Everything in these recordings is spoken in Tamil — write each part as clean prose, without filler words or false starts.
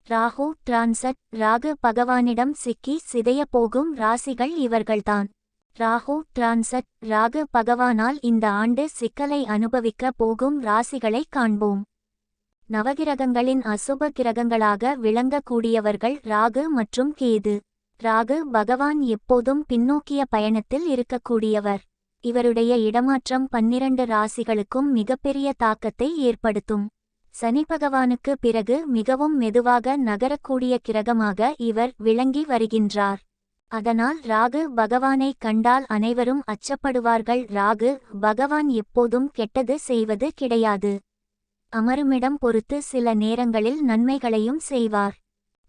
ராகு டிரான்சட். ராகு பகவானிடம் சிக்கி சிதைய போகும் ராசிகள் இவர்கள்தான். ராகு டிரான்சட். ராகு பகவானால் இந்த ஆண்டு சிக்கலை அனுபவிக்க போகும் ராசிகளை காண்போம். நவகிரகங்களின் அசுப கிரகங்களாக விளங்கக்கூடியவர்கள் ராகு மற்றும் கேது. ராகு பகவான் எப்போதும் பின்னோக்கிய பயணத்தில் இருக்கக்கூடியவர். இவருடைய இடமாற்றம் 12 ராசிகளுக்கும் மிகப்பெரிய தாக்கத்தை ஏற்படுத்தும். சனி பகவானுக்கு பிறகு மிகவும் மெதுவாக நகரக்கூடிய கிரகமாக இவர் விளங்கி வருகின்றார். அதனால் ராகு பகவானை கண்டால் அனைவரும் அச்சப்படுவார்கள். ராகு பகவான் எப்போதும் கெட்டது செய்வது கிடையாது. அமருமிடம் பொறுத்து சில நேரங்களில் நன்மைகளையும் செய்வார்.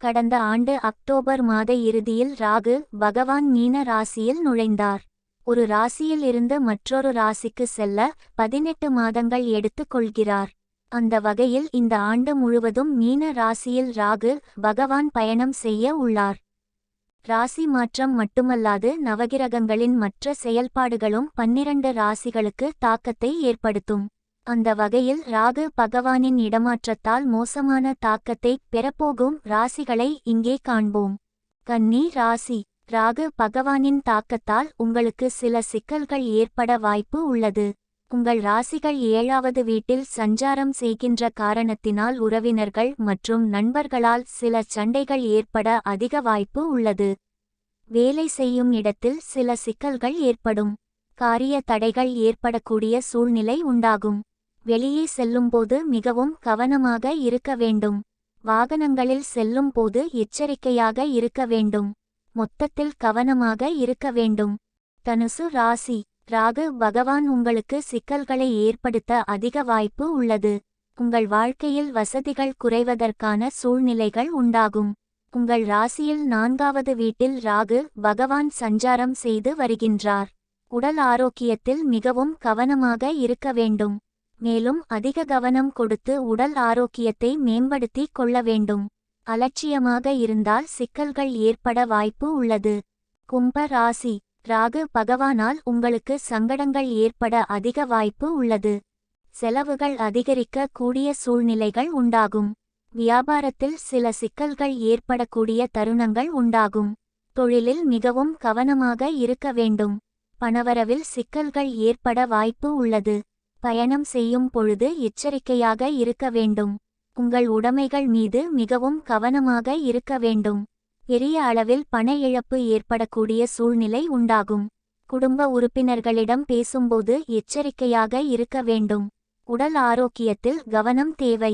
கடந்த ஆண்டு அக்டோபர் மாத இறுதியில் ராகு பகவான் மீன ராசியில் நுழைந்தார். ஒரு ராசியில் இருந்து மற்றொரு ராசிக்கு செல்ல 18 மாதங்கள் எடுத்துக் கொள்கிறார். அந்த வகையில் இந்த ஆண்டு முழுவதும் மீன ராசியில் ராகு பகவான் பயணம் செய்ய உள்ளார். ராசி மாற்றம் மட்டுமல்லாது நவகிரகங்களின் மற்ற செயல்பாடுகளும் 12 ராசிகளுக்கு தாக்கத்தை ஏற்படுத்தும். அந்த வகையில் ராகு பகவானின் இடமாற்றத்தால் மோசமான தாக்கத்தை பெறப்போகும் ராசிகளை இங்கே காண்போம். கன்னி ராசி. ராகு பகவானின் தாக்கத்தால் உங்களுக்கு சில சிக்கல்கள் ஏற்பட வாய்ப்பு உள்ளது. உங்கள் ராசிகள் 7வது வீட்டில் சஞ்சாரம் செய்கின்ற காரணத்தினால் உறவினர்கள் மற்றும் நண்பர்களால் சில சண்டைகள் ஏற்பட அதிக வாய்ப்பு உள்ளது. வேலை செய்யும் இடத்தில் சில சிக்கல்கள் ஏற்படும். காரிய தடைகள் ஏற்படக்கூடிய சூழ்நிலை உண்டாகும். வெளியே செல்லும்போது மிகவும் கவனமாக இருக்க வேண்டும். வாகனங்களில் செல்லும் போது எச்சரிக்கையாக இருக்க வேண்டும். மொத்தத்தில் கவனமாக இருக்க வேண்டும். தனுசு ராசி. ராகு பகவான் உங்களுக்கு சிக்கல்களை ஏற்படுத்த அதிக வாய்ப்பு உள்ளது. உங்கள் வாழ்க்கையில் வசதிகள் குறைவதற்கான சூழ்நிலைகள் உண்டாகும். உங்கள் ராசியில் 4வது வீட்டில் ராகு பகவான் சஞ்சாரம் செய்து வருகின்றார். உடல் ஆரோக்கியத்தில் மிகவும் கவனமாக இருக்க வேண்டும். மேலும் அதிக கவனம் கொடுத்து உடல் ஆரோக்கியத்தை மேம்படுத்திக் கொள்ள வேண்டும். அலட்சியமாக இருந்தால் சிக்கல்கள் ஏற்பட வாய்ப்பு உள்ளது. கும்ப ராசி. ராகு பகவானால் உங்களுக்கு சங்கடங்கள் ஏற்பட அதிக வாய்ப்பு உள்ளது. செலவுகள் அதிகரிக்க கூடிய சூழ்நிலைகள் உண்டாகும். வியாபாரத்தில் சில சிக்கல்கள் ஏற்படக்கூடிய தருணங்கள் உண்டாகும். தொழிலில் மிகவும் கவனமாக இருக்க வேண்டும். பணவரவில் சிக்கல்கள் ஏற்பட வாய்ப்பு உள்ளது. பயணம் செய்யும் பொழுது எச்சரிக்கையாக இருக்க வேண்டும். உங்கள் உடைமைகள் மீது மிகவும் கவனமாக இருக்க வேண்டும். பெரிய அளவில் பண இழப்பு ஏற்படக்கூடிய சூழ்நிலை உண்டாகும். குடும்ப உறுப்பினர்களிடம் பேசும்போது எச்சரிக்கையாக இருக்க வேண்டும். உடல் ஆரோக்கியத்தில் கவனம் தேவை.